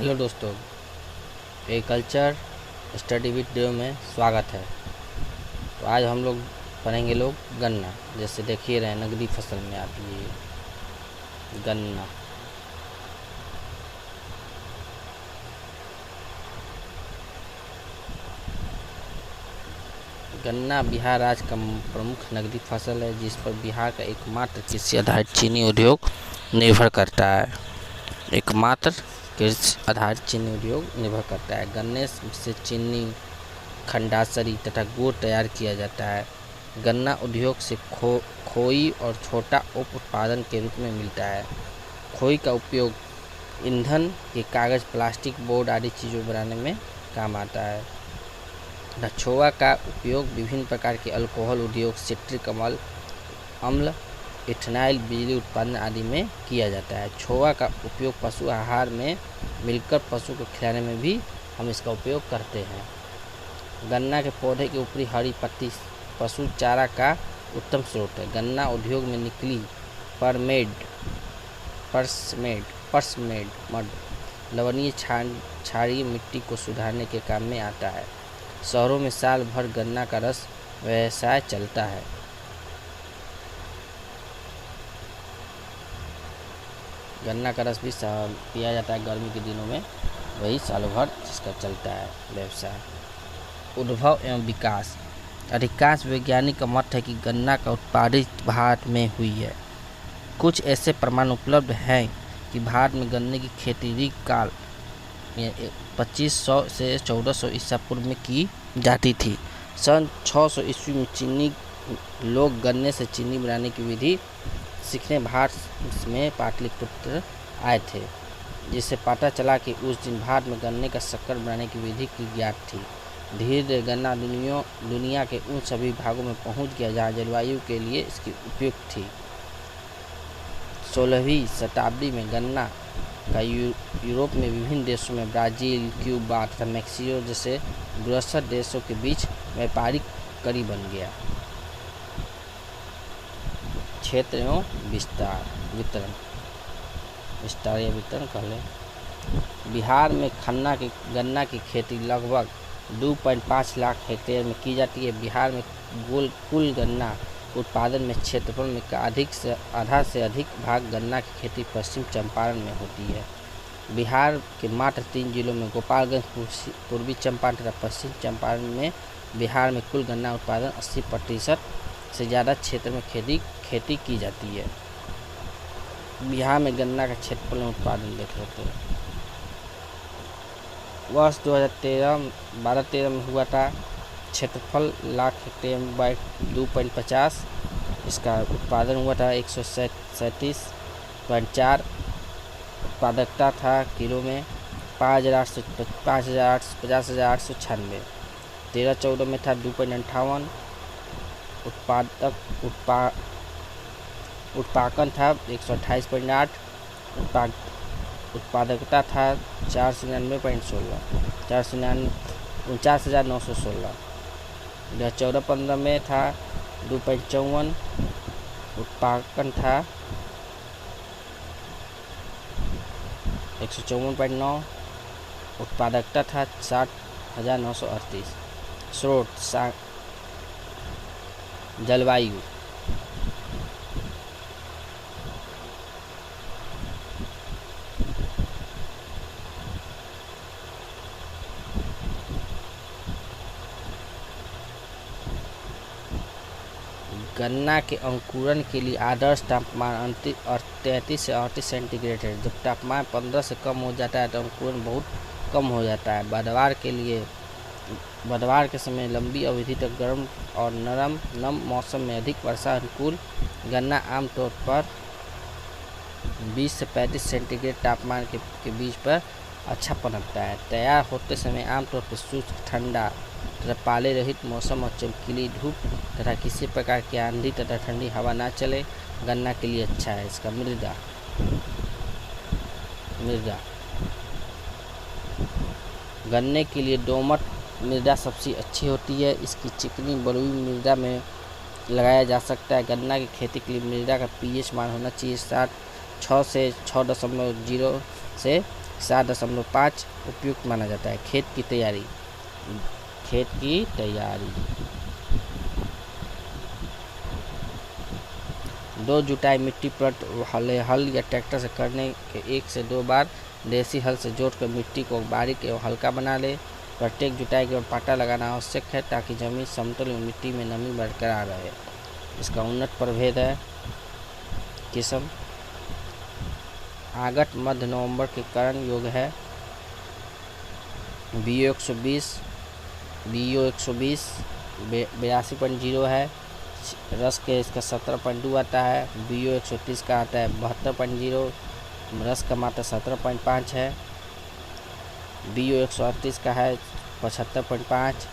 Hello दोस्तों, agriculture study video में स्वागत है। तो आज हम लोग पढ़ेंगे गन्ना। जैसे देखिए रहे नकदी फसल में आती है गन्ना। गन्ना बिहार राज्य का प्रमुख नकदी फसल है, जिस पर बिहार का एकमात्र कृषि आधारित चीनी उद्योग निर्भर करता है। एकमात्र कृषि आधारित चीनी उद्योग निर्भर करता है। गन्ने से चीनी, खंडासरी तथा गुड़ तैयार किया जाता है। गन्ना उद्योग से खोई और छोटा उप उत्पादन के रूप में मिलता है। खोई का उपयोग ईंधन के कागज़, प्लास्टिक, बोर्ड आदि चीज़ों बनाने में काम आता है। छोआ का उपयोग विभिन्न प्रकार के अल्कोहल उद्योग, सिट्रिक अम्ल, इथेनॉल, बिजली उत्पादन आदि में किया जाता है। छोआ का उपयोग पशु आहार में मिलकर पशु को खिलाने में भी हम इसका उपयोग करते हैं। गन्ना के पौधे की ऊपरी हरी पत्ती पशु चारा का उत्तम स्रोत है। गन्ना उद्योग में निकली पर्समेड मड लवणीय क्षारीय मिट्टी को सुधारने के काम में आता है। शहरों में साल भर गन्ना का रस व्यवसाय चलता है। गन्ना का रस भी पिया जाता है गर्मी के दिनों में, वही साल भर जिसका चलता है व्यवसाय। उद्भव एवं विकास। अधिकांश वैज्ञानिक का मत है कि गन्ना का उत्पादित भारत में हुई है। कुछ ऐसे प्रमाण उपलब्ध हैं कि भारत में गन्ने की खेती ऋग काल 2500 से 1400 ईसा पूर्व में की जाती थी। सन 600 ईस्वी में चीनी लोग गन्ने से चीनी बनाने की विधि सीखने भारत में पाटलिपुत्र आए थे, जिससे पता चला कि उस दिन भारत में गन्ने का शक्कर बनाने की विधि की ज्ञात थी। धीरे धीरे गन्ना दुनिया के उन सभी भागों में पहुंच गया जहां जलवायु के लिए इसकी उपयुक्त थी। 16वीं शताब्दी में गन्ना का यूरोप में विभिन्न देशों में ब्राज़ील, क्यूबा तथा मैक्सिको जैसे दूरस्थ देशों के बीच व्यापारिक कड़ी बन गया। क्षेत्र एवं वितरण कर लें। बिहार में गन्ना की खेती लगभग 2.5 लाख हेक्टेयर में की जाती है। बिहार में कुल गन्ना उत्पादन में क्षेत्रफल में आधा से अधिक भाग गन्ना की खेती पश्चिम चंपारण में होती है। बिहार के मात्र 3 जिलों में गोपालगंज, पूर्वी चंपारण तथा पश्चिम चंपारण में बिहार में कुल गन्ना उत्पादन 80% से ज़्यादा क्षेत्र में खेती की जाती है। बिहार में गन्ना का क्षेत्रफल में उत्पादन देख लेते हैं। वर्ष 2013 में हुआ था। क्षेत्रफल लाख हेक्टेयर बाय 2.50। इसका उत्पादन हुआ था 137.4। उत्पादकता था किलो में 50,896। 13-14 में था 2.58। उत्पादन था 128.8। उत्पादकता था 49,916। 14-15 में था 2.54। उत्पादन था 154.9। उत्पादकता था 60,938। स्रोत जलवायु। गन्ना के अंकुरण के लिए आदर्श तापमान 33 से 38 सेंटीग्रेड है। जब तापमान 15 से कम हो जाता है तो अंकुरण बहुत कम हो जाता है। बुधवार के समय लंबी अवधि तक गर्म और नम मौसम में अधिक वर्षा अनुकूल गन्ना आमतौर पर 20 से 35 सेंटीग्रेड तापमान के बीच पर अच्छा पनपता है। तैयार होते समय आमतौर पर शुष्क, ठंडा तथा पाले रहित मौसम और चमकीली धूप तथा किसी प्रकार की आंधी तथा ठंडी हवा ना चले गन्ना के लिए अच्छा है। इसका मृदा गन्ने के लिए दोमट मृदा सबसे अच्छी होती है। इसकी चिकनी बलुई मृदा में लगाया जा सकता है। गन्ना की खेती के लिए मृदा का पीएच मान होना चाहिए 6 से 6.0 से 7.5 उपयुक्त माना जाता है। खेत की तैयारी, दो जुताई मिट्टी पर हल या ट्रैक्टर से करने के 1 से 2 बार देसी हल से जोड़कर मिट्टी को बारीक एवं हल्का बना ले। प्रत्येक जुताई के बाद पाटा लगाना आवश्यक है ताकि जमीन समतल एवं मिट्टी में नमी बरकरार रहे। इसका उन्नत प्रभेद है। किस्म अगस्त मध्य नवंबर के करण योग है। BO 120 82.0 है। रस के इसका 17.2 आता है। BO 130 का आता है 72.0। रस का मात्रा 17.5 है। BO 138 का है 75.5,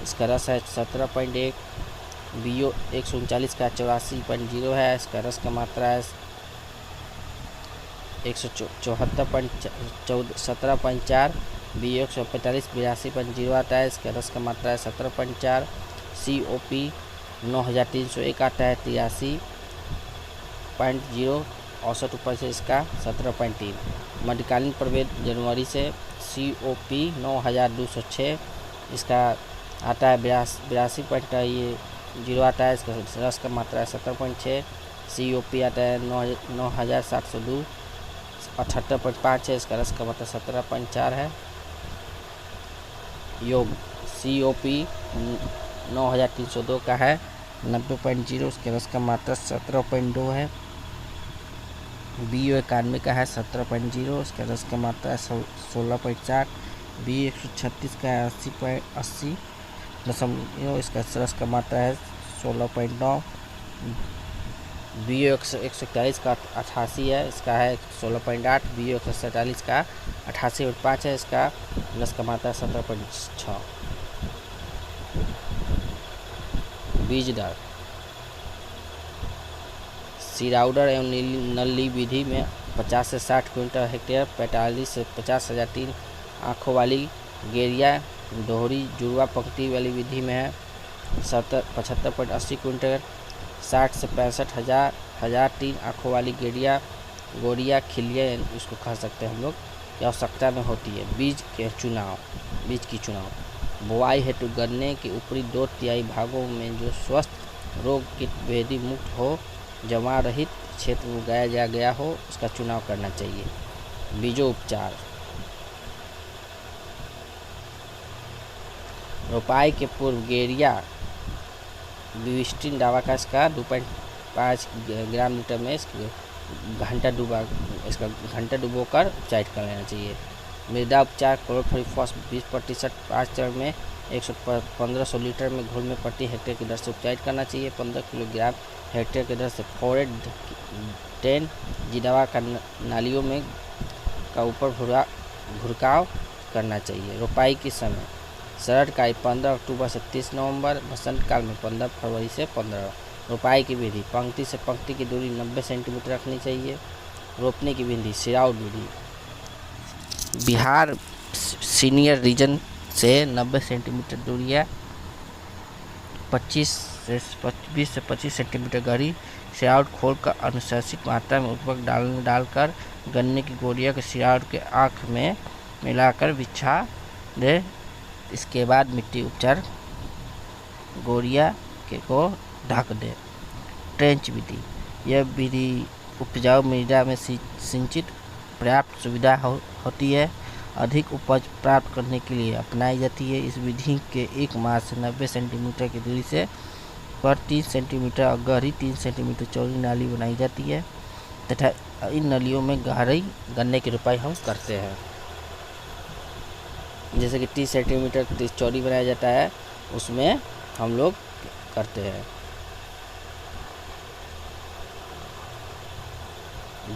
इसका रस है 17.1। BO 139 का 84.0 है, इसका रस का मात्रा है 17.4। BO 145 82.0 आता है, इसका रस का मात्रा है 17.4। COP 9301 आता है 83.0, औसत उपज से इसका 17.3। मध्यकालीन प्रभेद जनवरी से COP 9206, इसका आता है 82.0 आता है, इसका रस का मात्रा है 17.6। COP आता है 9702 78.5 है, इसका रस का मात्रा 17.4 है। योग COP 9302 का है 90.0, उसके रस का मात्रा 17.2 है। BO 91 का है 17.0, उसका रस का मात्रा है 16.4। BO 136 का है 80.0, इसका रस का मात्रा है 16.9। BO 141 का 88 है, इसका है 16.8। BO 147 का 88.5 है, इसका रस का मात्रा 17.6। बीज दर सिराउडर एवं नली विधि में 50 से 60 क्विंटल हेक्टेयर, 45 से 50,000 3 आँखों वाली गेरिया। दोहरी जुड़वा पंक्ति वाली विधि में है 75.80 क्विंटल, 60 से 65,000 3 आँखों वाली गोरिया खिलिया इसको कह सकते हैं हम लोग, की आवश्यकता में होती है। बीज की चुनाव बुआई हेतु गन्ने के ऊपरी 2/3 भागों में जो स्वस्थ रोग कीट भेदी मुक्त हो, जमा रहित क्षेत्र में उगाया गया हो, उसका चुनाव करना चाहिए। बीजोपचार रोपाई के पूर्व गेरिया विस्टिन दवा का इसका 2.5 ग्राम लीटर में घंटा डुबोकर उपचारित कर लेना चाहिए। मृदा उपचार क्लोरोफोरिफॉस 20% 5 चरण में 1500 लीटर में घोल में प्रति हेक्टेयर की दर से उपचारित करना चाहिए। 15 किलोग्राम हेक्टेयर की दर से फोरेट 10 जी दवा का नालियों में का ऊपर घुड़काव करना चाहिए। रोपाई के समय शरद काल 15 अक्टूबर से 30 नवंबर, बसंत काल में 15 फरवरी से 15। रोपाई की विधि पंक्ति से पंक्ति की दूरी 90 सेंटीमीटर रखनी चाहिए। रोपने की विधि सिराउड विधि बिहार सीनियर रीजन से 90 सेंटीमीटर दूरिया 20 से 25 सेंटीमीटर गहरी सिराउड खोल कर अनुशंसित मात्रा में उर्वरक डालकर गन्ने की गोलियों के सिराउड के आँख में मिलाकर बिछा दे। इसके बाद मिट्टी उपचार गोरिया को ढक दे। ट्रेंच विधि यह विधि उपजाऊ मृदा में सिंचित पर्याप्त सुविधा होती है, अधिक उपज प्राप्त करने के लिए अपनाई जाती है। इस विधि के 1 मास से 90 सेंटीमीटर की दूरी से पर 3 सेंटीमीटर और गहरी 3 सेंटीमीटर चौड़ी नाली बनाई जाती है तथा इन नलियों में गहरी गन्ने की रोपाई हम करते हैं। जैसे कि 30 सेंटीमीटर चौड़ी बनाया जाता है, उसमें हम लोग करते हैं।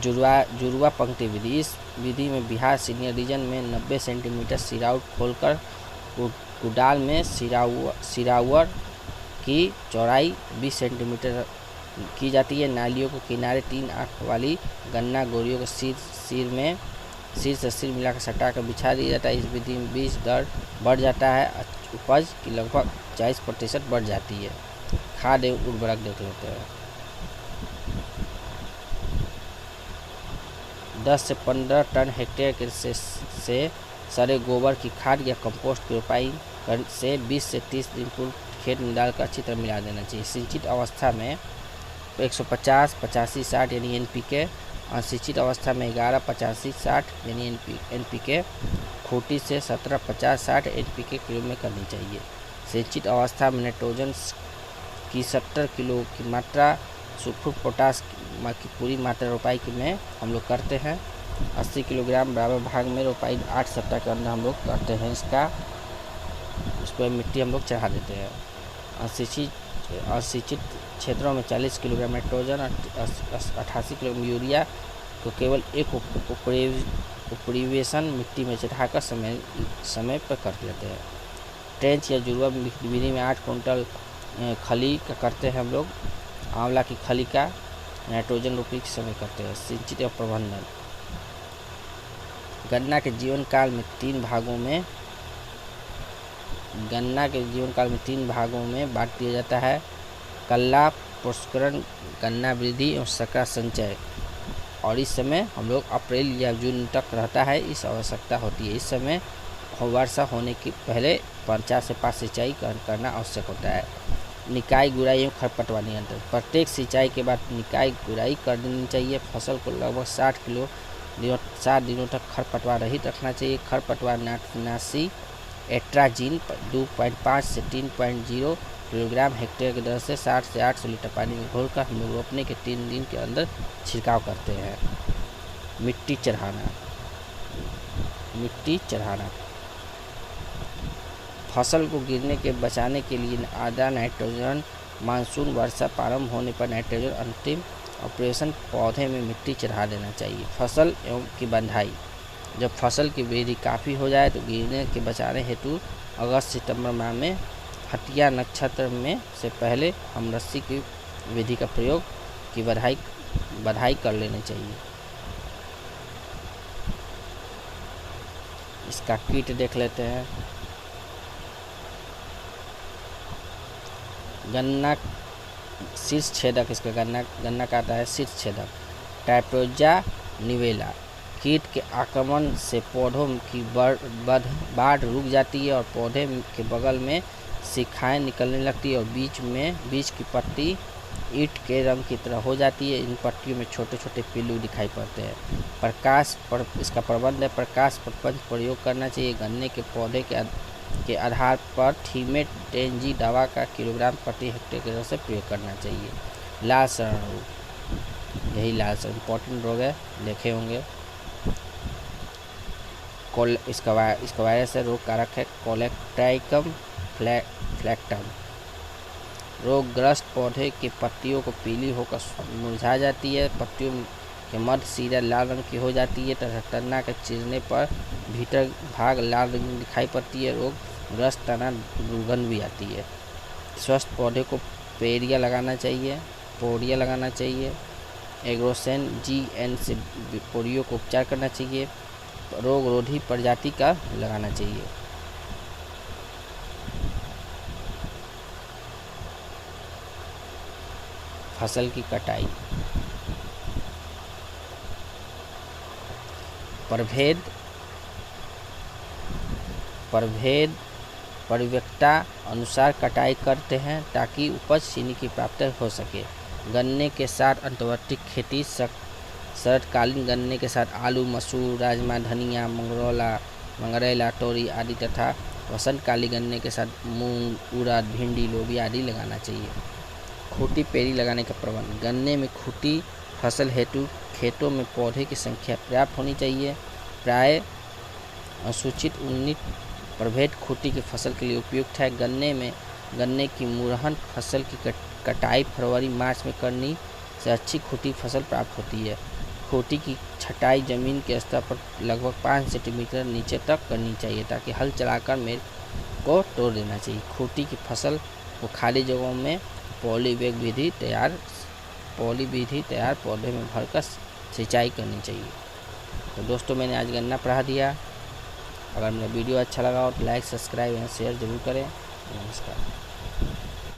जुड़वा पंक्ति विधि इस विधि में बिहार सीनियर रीजन में 90 सेंटीमीटर सिराउड खोलकर कुडाल में सिरावर की चौड़ाई 20 सेंटीमीटर की जाती है। नालियों के किनारे 3 आँख वाली गन्ना गोरियों को सिर से सिर मिलाकर सटाकर बिछा दिया जाता है। इस विधि में बीज दर बढ़ जाता है, उपज की लगभग 40% बढ़ जाती है। खाद एवं उर्वरक देख लेते हैं। 10 से 15 टन हेक्टेयर के से सड़े गोबर की खाद या कंपोस्ट की रोपाई से 20 से 30 दिन पूर्व खेत में डालकर अच्छी तरह मिला देना चाहिए। सिंचित अवस्था में 150 85 60 यानी NPK, असिंचित अवस्था में 11 85 60 यानी NPK, खूंटी से 17 50 60 NPK किलो में करनी चाहिए। सिंचित अवस्था में नाइट्रोजन की 70 किलो की मात्रा, सुपर पोटास की पूरी मात्रा रोपाई में हम लोग करते हैं। 80 किलोग्राम बराबर भाग में रोपाई 8 सप्ताह के अंदर हम लोग करते हैं। उस पर मिट्टी हम लोग चढ़ा देते हैं। असिंचित क्षेत्रों में 40 किलोग्राम नाइट्रोजन और 88 किलोग्राम यूरिया को केवल एक उपरिवेशन मिट्टी में चढ़ाकर समय पर कर लेते हैं। ट्रेंच या जुड़वा विधि में 8 कुंटल खली का करते हैं हम लोग। आंवला की खली का नाइट्रोजन रोपी के समय करते हैं। सिंचित एवं प्रबंधन, गन्ना के जीवन काल में 3 भागों में बांट दिया जाता है। कल्ला, पुष्करण, गन्ना वृद्धि और सकरा संचय। और इस समय हम लोग अप्रैल या जून तक रहता है, इस आवश्यकता होती है। इस समय वर्षा होने के पहले 4 से 5 सिंचाई करना आवश्यक होता है। निकाई गुड़ाई एवं खरपतवार नियंत्रण, प्रत्येक सिंचाई के बाद निकाई गुड़ाई कर देनी चाहिए। फसल को लगभग 60 दिनों तक खरपतवार रहित रखना चाहिए। खरपतवार नाशी एट्राजीन 2.5 से 3.0 किलोग्राम हेक्टेयर की दर से 60 से 800 लीटर पानी में घोलकर हम लोग रोपने के 3 दिन के अंदर छिड़काव करते हैं। मिट्टी चढ़ाना, फसल को गिरने के बचाने के लिए आधा नाइट्रोजन, मानसून वर्षा प्रारंभ होने पर नाइट्रोजन अंतिम ऑपरेशन, पौधे में मिट्टी चढ़ा देना चाहिए। फसल एवं की बंधाई, जब फसल की वृद्धि काफ़ी हो जाए तो गिरने के बचाने हेतु अगस्त सितंबर माह में हटिया नक्षत्र में से पहले हम रस्सी की विधि का प्रयोग की बधाई कर लेनी चाहिए। इसका कीट देख लेते हैं। गन्ना शीर्ष छेदक, इसका गन्ना का आता है शीर्ष छेदक। टाइप्रोजा निवेला, कीट के आक्रमण से पौधों की बाढ़ रुक जाती है और पौधे के बगल में शाखाएं निकलने लगती है और बीच की पत्ती ईंट के रंग की तरह हो जाती है। इन पत्तियों में छोटे छोटे पिल्लू दिखाई पड़ते हैं। इसका प्रबंध है, प्रकाश प्रपंच प्रयोग करना चाहिए। गन्ने के पौधे के आधार पर थीमेटेंजी दवा का किलोग्राम प्रति हेक्टेयर की दर से प्रयोग करना चाहिए। लाल सड़न रोग, यही लाल सड़न इम्पोर्टेंट रोग है, देखे होंगे। इसका वायरस है, रोग कारक है कोलेक्टाइकम फ्लैक्टम। रोगग्रस्त पौधे के पत्तियों को पीली होकर मुरझा जाती है। पत्तियों के मध्य सिरा लाल रंग की हो जाती है तथा तना के चिरने पर भीतर भाग लाल रंग दिखाई पड़ती है। रोगग्रस्त तना दुर्गंध भी आती है। स्वस्थ पौधे को पोड़िया लगाना चाहिए। एग्रोसेन GN से पोड़ियों को उपचार करना चाहिए। रोग रोधी प्रजाति का लगाना चाहिए। फसल की कटाई, परिपक्वता अनुसार कटाई करते हैं ताकि उपज चीनी की प्राप्ति हो सके। गन्ने के साथ अंतर्वर्ती खेती, शरतकालीन गन्ने के साथ आलू, मसूर, राजमा, धनिया, मंगरेला, तोरी आदि तथा वसंतकालीन गन्ने के साथ मूंग, उड़द, भिंडी, लोबिया आदि लगाना चाहिए। खूंटी पेड़ी लगाने का प्रबंध, गन्ने में खूंटी फसल हेतु खेतों में पौधे की संख्या पर्याप्त होनी चाहिए। प्राय अनुसूचित 19 प्रभेद खूंटी की फसल के लिए उपयुक्त है। गन्ने की मुरहन फसल की कटाई फरवरी मार्च में करने से अच्छी खूंटी फसल प्राप्त होती है। खूंटी की छटाई जमीन के स्तर पर लगभग 5 सेंटीमीटर नीचे तक करनी चाहिए ताकि हल चलाकर मेड़ को तोड़ देना चाहिए। खूंटी की फसल को खाली जगहों में पॉली विधि तैयार पौधे में भरकर सिंचाई करनी चाहिए। तो दोस्तों, मैंने आज गन्ना पढ़ा दिया। अगर मेरा वीडियो अच्छा लगा हो तो लाइक, सब्सक्राइब एंड शेयर जरूर करें। नमस्कार।